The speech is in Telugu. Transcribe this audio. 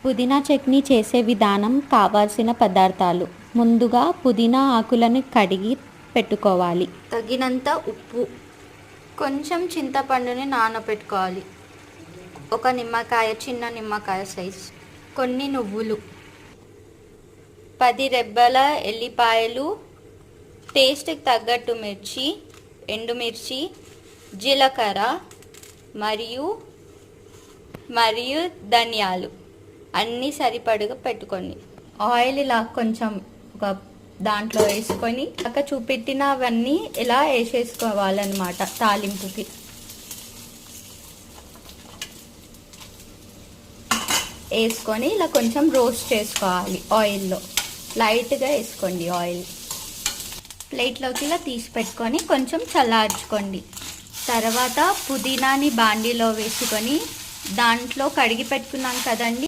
పుదీనా చట్నీ చేసే విధానం. కావాల్సిన పదార్థాలు: ముందుగా పుదీనా ఆకులను కడిగి పెట్టుకోవాలి. తగినంత ఉప్పు, కొంచెం చింతపండుని నానబెట్టుకోవాలి, ఒక నిమ్మకాయ, చిన్న నిమ్మకాయ సైజ్, కొన్ని నువ్వులు, 10 రెబ్బల ఎల్లిపాయలు, టేస్ట్కి తగ్గట్టు మిర్చి, ఎండుమిర్చి, జీలకర్ర మరియు ధనియాలు అన్నీ సరిపడగా పెట్టుకోండి. ఆయిల్ ఇలా కొంచెం ఒక దాంట్లో వేసుకొని అక్క చూపెట్టినవన్నీ ఇలా వేసేసుకోవాలన్నమాట. తాలింపుకి వేసుకొని ఇలా కొంచెం రోస్ట్ చేసుకోవాలి. ఆయిల్లో లైట్గా వేసుకోండి ఆయిల్. ప్లేట్లోకి ఇలా తీసి పెట్టుకొని కొంచెం చల్లార్చుకోండి. తర్వాత పుదీనాని బాండీలో వేసుకొని దాంట్లో కడిగి పెట్టుకున్నాం కదండి